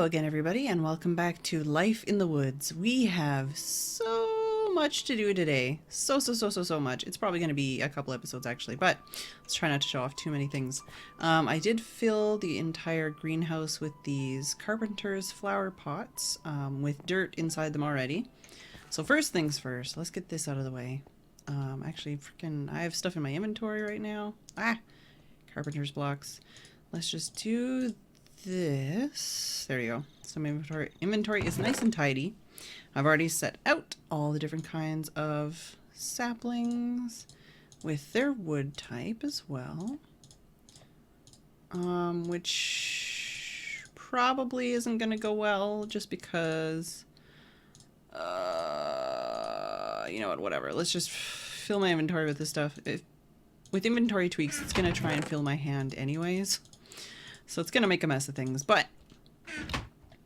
Hello again, everybody, and welcome back to Life in the Woods. We have so much to do today. So much. It's probably going to be a couple episodes, actually, but let's try not to show off too many things. I did fill the entire greenhouse with these carpenter's flower pots with dirt inside them already. So first things first, let's get this out of the way. Actually, I have stuff in my inventory right now. Carpenter's blocks. Let's just do this. There you go. So my inventory is nice and tidy. I've already set out all the different kinds of saplings with their wood type as well. Which probably isn't going to go well just because, you know what, whatever. Let's just fill my inventory with this stuff. With inventory tweaks, it's going to try and fill my hand anyways. So it's going to make a mess of things, but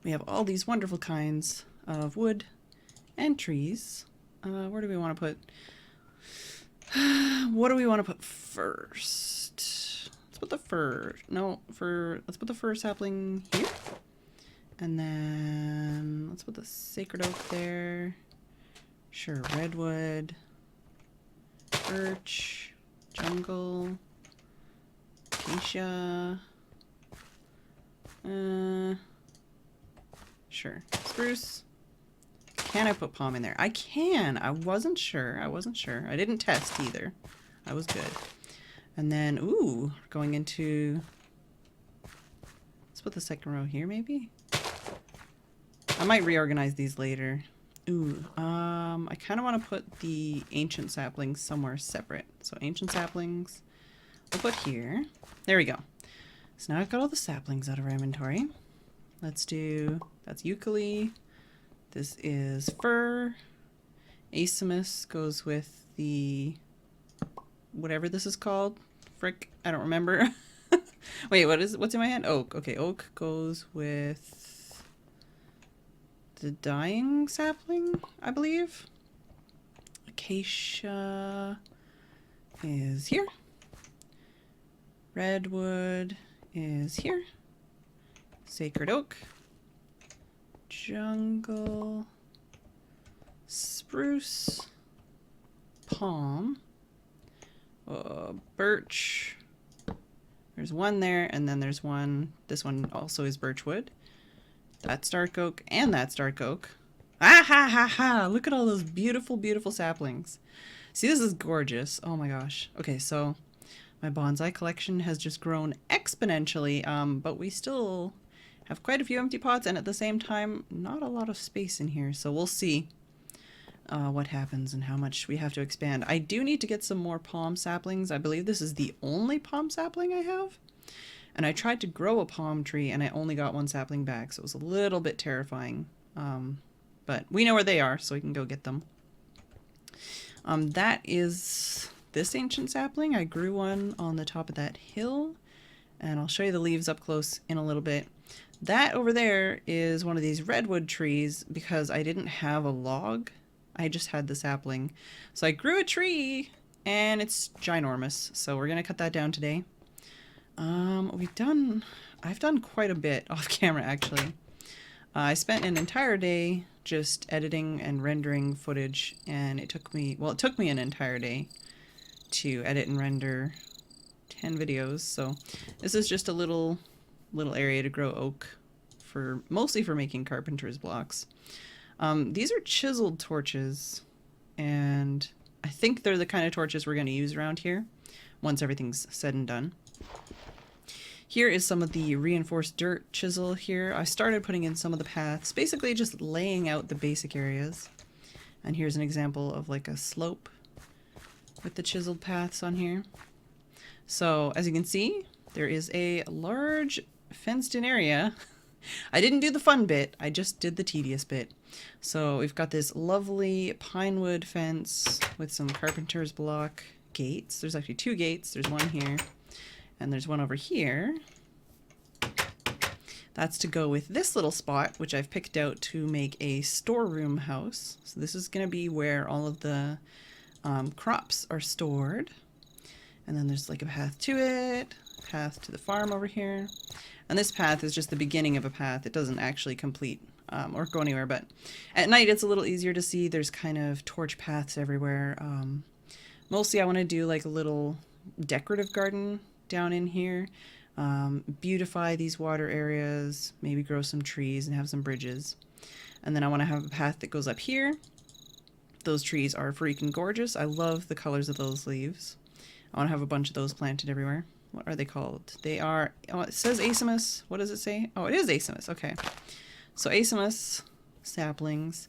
we have all these wonderful kinds of wood and trees. Where do we want to put... what do we want to put first? Let's put the fir... No, let's put the fir sapling here. And then let's put the sacred oak there. Sure, redwood, birch, jungle, acacia... sure. Spruce. Can I put palm in there? I can. I wasn't sure. I didn't test either. I was good. And then, ooh, going into... Let's put the second row here, maybe? I might reorganize these later. Ooh, I kind of want to put the ancient saplings somewhere separate. So ancient saplings, we'll put here. There we go. So now I've got all the saplings out of our inventory. Let's do, that's eucalypt. This is fir. Asamus goes with the, whatever this is called. Frick, I don't remember. Wait, what's in my hand? Oak. Okay, oak goes with the dying sapling, I believe. Acacia is here. Redwood is here. Sacred oak, jungle, spruce, palm, birch. There's one there, and then there's one. This one also is birchwood. That's dark oak, and that's dark oak. Ah ha ha ha! Look at all those beautiful, beautiful saplings. See, this is gorgeous. Oh my gosh. Okay, so my bonsai collection has just grown exponentially, but we still have quite a few empty pots, and at the same time, not a lot of space in here. So we'll see what happens and how much we have to expand. I do need to get some more palm saplings. I believe this is the only palm sapling I have. And I tried to grow a palm tree, and I only got one sapling back, so it was a little bit terrifying. But we know where they are, so we can go get them. That is... this ancient sapling. I grew one on the top of that hill, and I'll show you the leaves up close in a little bit. That over there is one of these redwood trees because I didn't have a log. I just had the sapling. So I grew a tree, and it's ginormous. So we're going to cut that down today. I've done quite a bit off camera, actually. I spent an entire day just editing and rendering footage, and it took me an entire day to edit and render 10 videos. So this is just a little area to grow oak, mostly for making carpenter's blocks. These are chiseled torches, and I think they're the kind of torches we're going to use around here once everything's said and done. Here is some of the reinforced dirt chisel here. I started putting in some of the paths, basically just laying out the basic areas. And here's an example of like a slope with the chiseled paths on here. So as you can see, there is a large fenced in area. I didn't do the fun bit, I just did the tedious bit. So we've got this lovely pine wood fence with some carpenter's block gates. There's actually two gates. There's one here and there's one over here. That's to go with this little spot, which I've picked out to make a storeroom house. So this is going to be where all of the crops are stored. And then there's like a path to it, path to the farm over here. And this path is just the beginning of a path. It doesn't actually complete or go anywhere, but at night it's a little easier to see. There's kind of torch paths everywhere. Mostly I want to do like a little decorative garden down in here. Beautify these water areas, maybe grow some trees and have some bridges. And then I want to have a path that goes up here. Those trees are freaking gorgeous. I love the colors of those leaves. I want to have a bunch of those planted everywhere. What are they called? They are, oh, it says asamus. What does it say? Oh, it is asamus. Okay. So asamus saplings.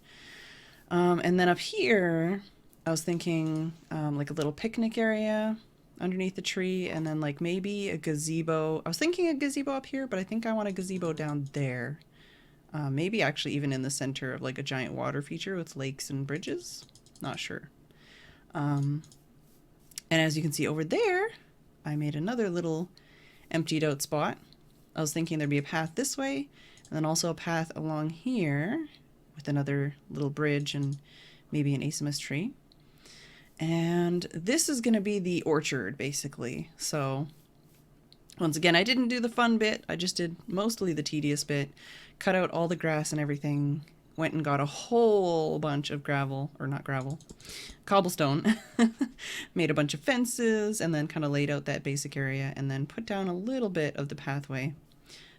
And then up here, I was thinking like a little picnic area underneath the tree, and then like maybe a gazebo. I was thinking a gazebo up here, but I think I want a gazebo down there. Maybe actually even in the center of like a giant water feature with lakes and bridges. Not sure. And as you can see over there, I made another little emptied out spot. I was thinking there'd be a path this way, and then also a path along here with another little bridge and maybe an asamus tree. And this is going to be the orchard, basically. So once again, I didn't do the fun bit. I just did mostly the tedious bit. Cut out all the grass and everything. Went and got a whole bunch of gravel, or not gravel, cobblestone. Made a bunch of fences and then kind of laid out that basic area and then put down a little bit of the pathway.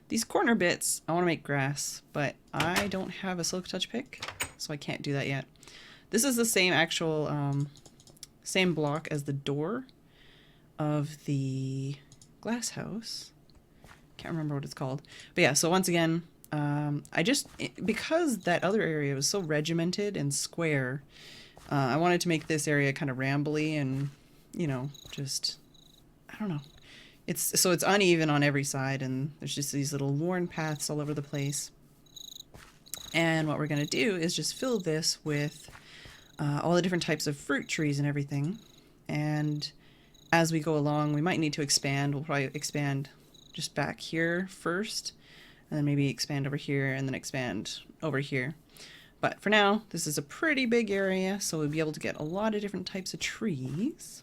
These corner bits, I want to make grass, but I don't have a silk touch pick, so I can't do that yet. This is the same actual, same block as the door of the glass house. Can't remember what it's called. But yeah, so once again, because that other area was so regimented and square, I wanted to make this area kind of rambly and, you know, just, I don't know. It's uneven on every side, and there's just these little worn paths all over the place. And what we're going to do is just fill this with all the different types of fruit trees and everything. And as we go along, we might need to expand. We'll probably expand just back here first, and then maybe expand over here, and then expand over here. But for now, this is a pretty big area, so we'll be able to get a lot of different types of trees.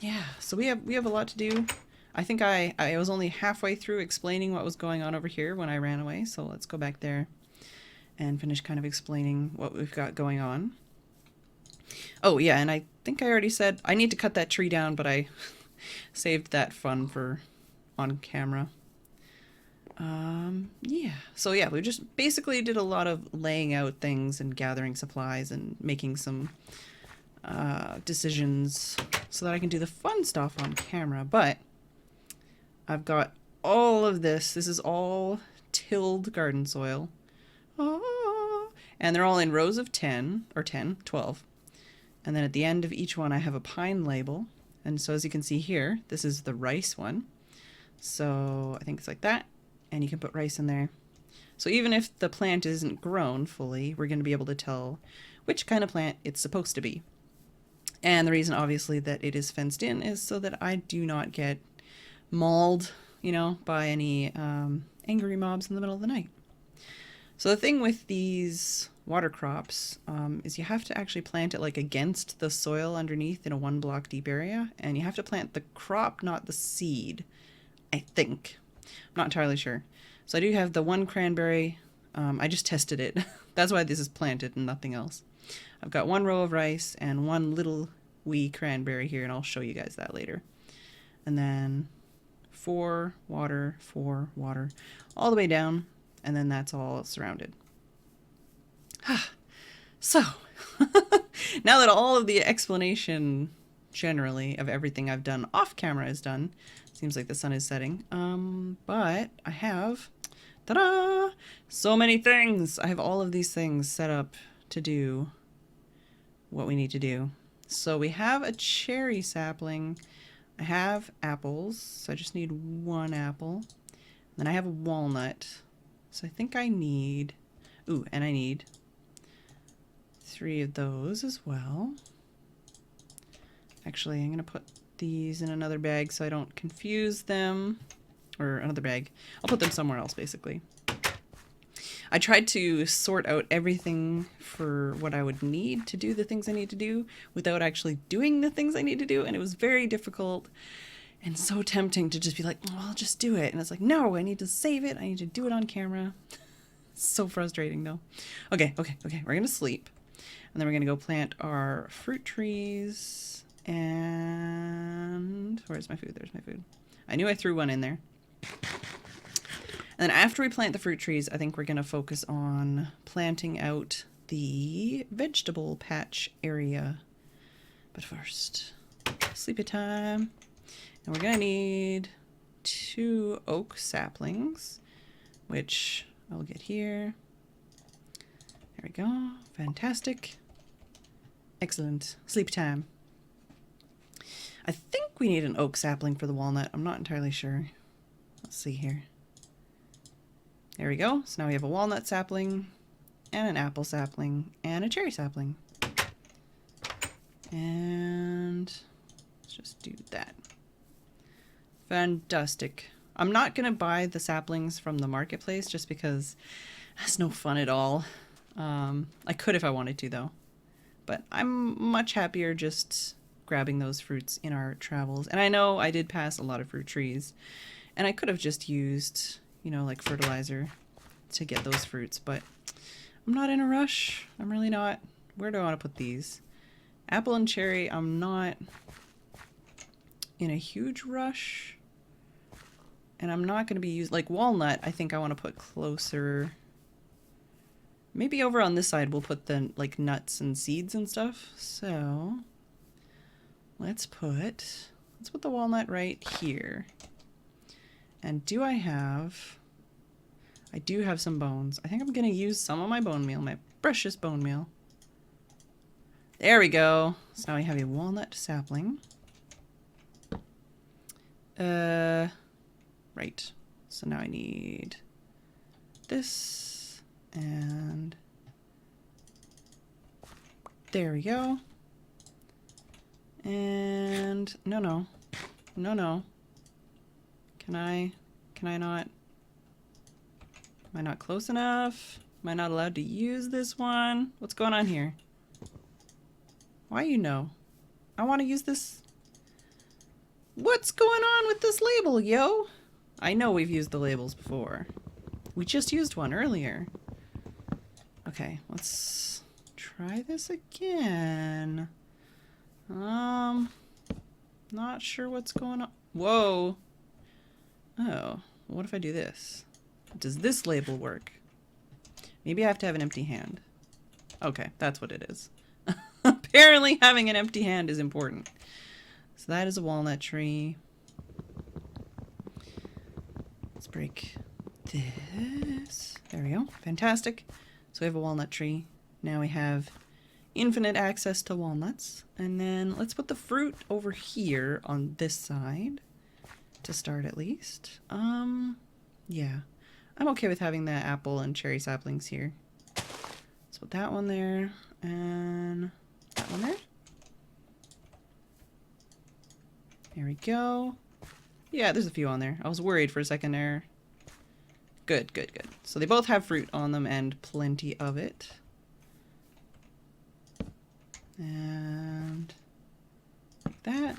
Yeah, so we have a lot to do. I think I was only halfway through explaining what was going on over here when I ran away, so let's go back there and finish kind of explaining what we've got going on. Oh yeah, and I think I already said I need to cut that tree down, but I saved that fun for on camera. Yeah, so yeah, we just basically did a lot of laying out things and gathering supplies and making some decisions so that I can do the fun stuff on camera. But I've got all of this. This is all tilled garden soil. And they're all in rows of 10, or 10, 12. And then at the end of each one I have a pine label. And so as you can see here, this is the rice one. So I think it's like that. And you can put rice in there. So even if the plant isn't grown fully, we're going to be able to tell which kind of plant it's supposed to be. And the reason, obviously, that it is fenced in is so that I do not get mauled, you know, by any angry mobs in the middle of the night. So the thing with these water crops is you have to actually plant it like against the soil underneath in a 1 block deep area. And you have to plant the crop, not the seed, I think. I'm not entirely sure. So I do have the 1 cranberry. I just tested it. That's why this is planted and nothing else. I've got 1 row of rice and 1 little wee cranberry here, and I'll show you guys that later. And then 4 water, all the way down, and then that's all surrounded. So, now that all of the explanation generally of everything I've done off camera is done, seems like the sun is setting, but I have, ta-da, so many things. I have all of these things set up to do what we need to do. So we have a cherry sapling. I have apples, so I just need 1 apple. Then I have a walnut, so I think I need, and I need 3 of those as well. Actually, I'm going to put these in another bag so I don't confuse them, or another bag. I'll put them somewhere else, basically. I tried to sort out everything for what I would need to do the things I need to do without actually doing the things I need to do, and it was very difficult and so tempting to just be like, oh, I'll just do it. And it's like, no, I need to save it. I need to do it on camera. So frustrating though. Okay. We're going to sleep. And then we're going to go plant our fruit trees. And where's my food? There's my food. I knew I threw one in there. And then after we plant the fruit trees, I think we're going to focus on planting out the vegetable patch area. But first, sleepy time. And we're going to need 2 oak saplings, which I'll get here. There we go. Fantastic. Excellent. Sleep time. I think we need an oak sapling for the walnut. I'm not entirely sure. Let's see here. There we go. So now we have a walnut sapling and an apple sapling and a cherry sapling. And let's just do that. Fantastic. I'm not going to buy the saplings from the marketplace just because that's no fun at all. I could if I wanted to though. But I'm much happier just grabbing those fruits in our travels. And I know I did pass a lot of fruit trees. And I could have just used, you know, like fertilizer to get those fruits. But I'm not in a rush. I'm really not. Where do I want to put these? Apple and cherry, I'm not in a huge rush. And I'm not going to be using, like walnut, I think I want to put closer. Maybe over on this side we'll put the like nuts and seeds and stuff. So let's put the walnut right here. And I do have some bones. I think I'm going to use some of my bone meal, my precious bone meal. There we go. So now we have a walnut sapling. Right. So now I need this and there we go. And no. Can I not? Am I not close enough? Am I not allowed to use this one? What's going on here? Why you know? I want to use this. What's going on with this label, yo? I know we've used the labels before. We just used one earlier. Okay, let's try this again. Not sure what's going on. Whoa. Oh, what if I do this? Does this label work? Maybe I have to have an empty hand. Okay, that's what it is. Apparently having an empty hand is important. So that is a walnut tree. Let's break this. There we go. Fantastic. So we have a walnut tree. Now we have infinite access to walnuts. And then let's put the fruit over here on this side to start at least. Yeah. I'm okay with having the apple and cherry saplings here. Let's put that one there and that one there. There we go. Yeah, there's a few on there. I was worried for a second there. Good. So they both have fruit on them and plenty of it. And like that.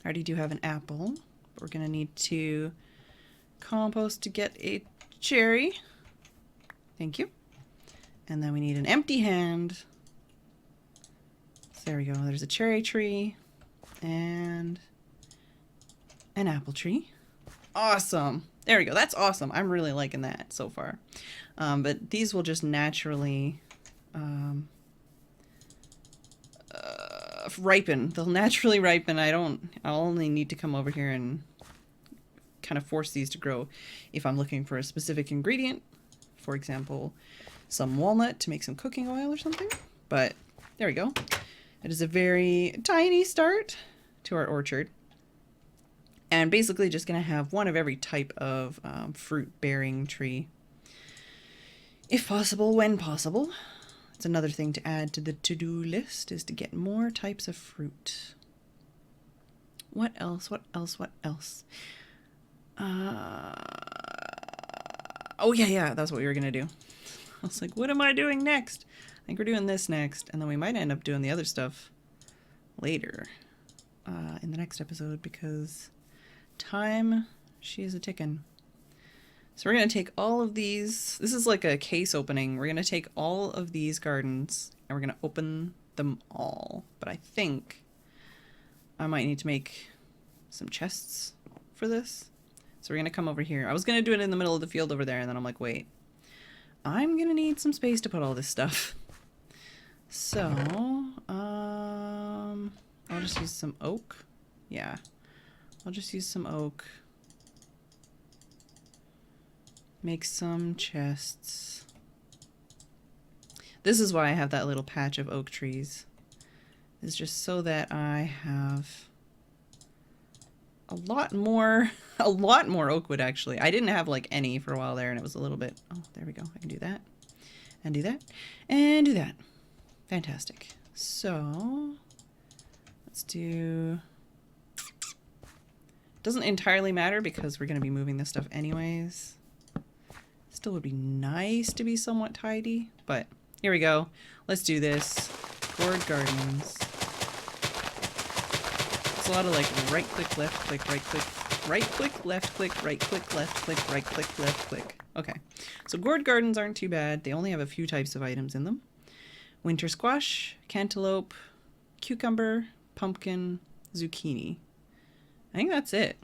I already do have an apple. But we're going to need to compost to get a cherry. Thank you. And then we need an empty hand. So there we go. There's a cherry tree and an apple tree. Awesome. There we go. That's awesome. I'm really liking that so far. But these will just naturally ripen. They'll naturally ripen. I'll only need to come over here and kind of force these to grow if I'm looking for a specific ingredient. For example, some walnut to make some cooking oil or something. But there we go. It is a very tiny start to our orchard. And basically just going to have one of every type of fruit-bearing tree. If possible, when possible. It's another thing to add to the to-do list is to get more types of fruit. What else? Oh, yeah, yeah, that's what we were going to do. I was like, what am I doing next? I think we're doing this next, and then we might end up doing the other stuff later in the next episode because time, she is a tickin'. So we're going to take all of these. This is like a case opening. We're going to take all of these gardens and we're going to open them all. But I think I might need to make some chests for this. So we're going to come over here. I was going to do it in the middle of the field over there, and then I'm like, wait, I'm going to need some space to put all this stuff. So, I'll just use some oak. Yeah, I'll just use some oak. Make some chests. This is why I have that little patch of oak trees. It's just so that I have a lot more oak wood, actually. I didn't have like any for a while there, and it was a little bit, oh, there we go. I can do that, and do that, and do that. Fantastic. So let's do, doesn't entirely matter because we're going to be moving this stuff anyways. Still would be nice to be somewhat tidy, but here we go. Let's do this. Gourd gardens. It's a lot of like right click, left click, right click, right click, left click, right click, left click, right click, left click. Okay, so gourd gardens aren't too bad. They only have a few types of items in them. Winter squash, cantaloupe, cucumber, pumpkin, zucchini. I think that's it.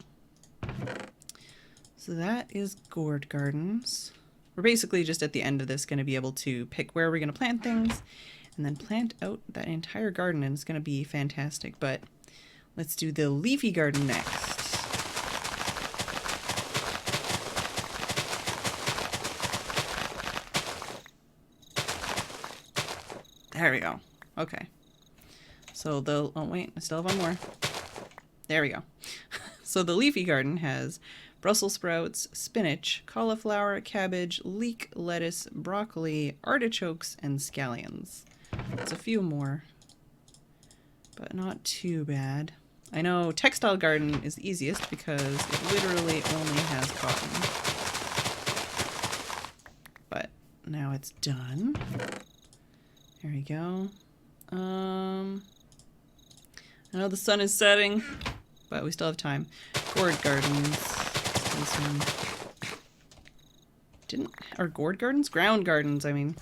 So that is gourd gardens. We're basically just at the end of this going to be able to pick where we're going to plant things and then plant out that entire garden, and it's going to be fantastic. But let's do the leafy garden next. There we go. Okay. So the, oh wait, I still have one more. There we go. So the leafy garden has Brussels sprouts, spinach, cauliflower, cabbage, leek, lettuce, broccoli, artichokes, and scallions. It's a few more, but not too bad. I know textile garden is the easiest because it literally only has cotton. But now it's done. There we go. I know the sun is setting, but we still have time. Gourd gardens. Or gourd gardens? Ground gardens, I mean.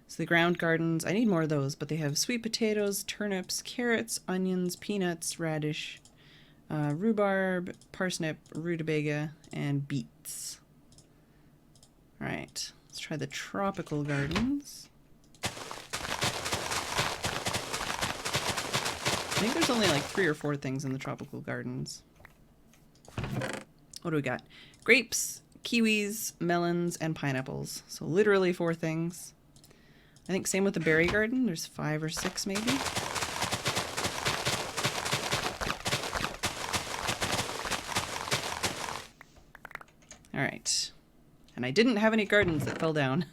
So the ground gardens, I need more of those, but they have sweet potatoes, turnips, carrots, onions, peanuts, radish, rhubarb, parsnip, rutabaga, and beets. Alright, let's try the tropical gardens. I think there's only like 3 or 4 things in the tropical gardens. What do we got? Grapes, kiwis, melons, and pineapples. So literally 4 things. I think same with the berry garden. There's 5 or 6 maybe. Alright. And I didn't have any gardens that fell down.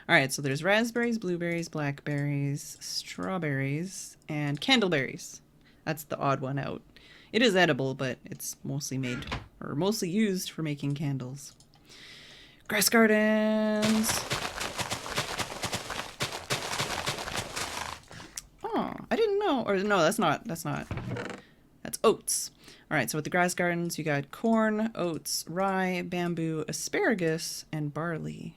Alright, so there's raspberries, blueberries, blackberries, strawberries, and candleberries. That's the odd one out. It is edible, but it's mostly made, or mostly used for making candles. Grass gardens! Oh, I didn't know. Or no, that's not. That's oats. Alright, so with the grass gardens, you got corn, oats, rye, bamboo, asparagus, and barley.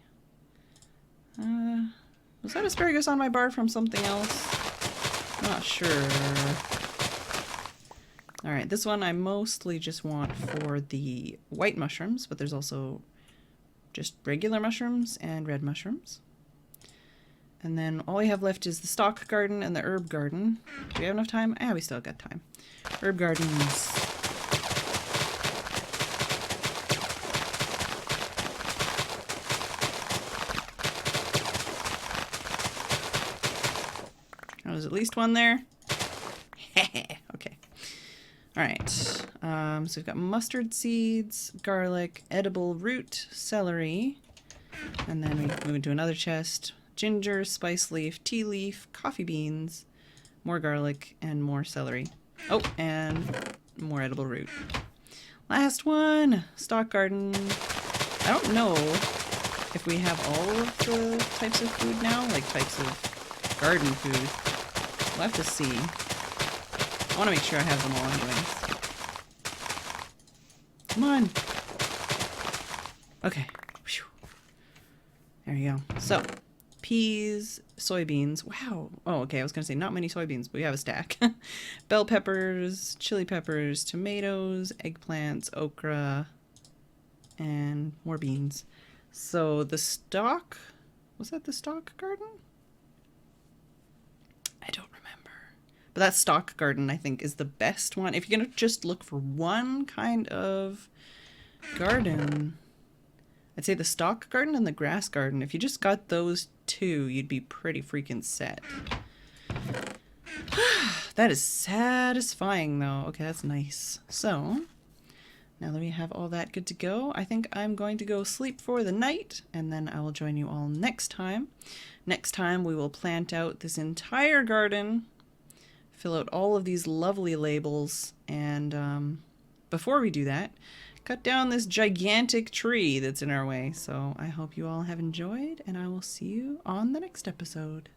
Was that asparagus on my bar from something else? I'm not sure. Alright, this one I mostly just want for the white mushrooms, but there's also just regular mushrooms and red mushrooms. And then all we have left is the stock garden and the herb garden. Do we have enough time? Yeah, we still got time. Herb gardens. Oh, there's at least one there. Okay. Alright. So we've got mustard seeds, garlic, edible root, celery. And then we move into another chest. Ginger, spice leaf, tea leaf, coffee beans, more garlic, and more celery. Oh, and more edible root. Last one! Stock garden. I don't know if we have all of the types of food now, like types of garden food. We'll have to see. I want to make sure I have them all anyways. Come on. Okay. Whew. There you go. So, peas, soybeans. Wow. Oh, okay. I was going to say not many soybeans, but we have a stack. Bell peppers, chili peppers, tomatoes, eggplants, okra, and more beans. So the stock, was that the stock garden? I don't remember. But that stock garden, I think, is the best one. If you're going to just look for one kind of garden, I'd say the stock garden and the grass garden. If you just got those two, you'd be pretty freaking set. That is satisfying, though. Okay, that's nice. So, now that we have all that good to go, I think I'm going to go sleep for the night, and then I will join you all next time. Next time, we will plant out this entire garden, fill out all of these lovely labels, and before we do that, cut down this gigantic tree that's in our way. So I hope you all have enjoyed, and I will see you on the next episode.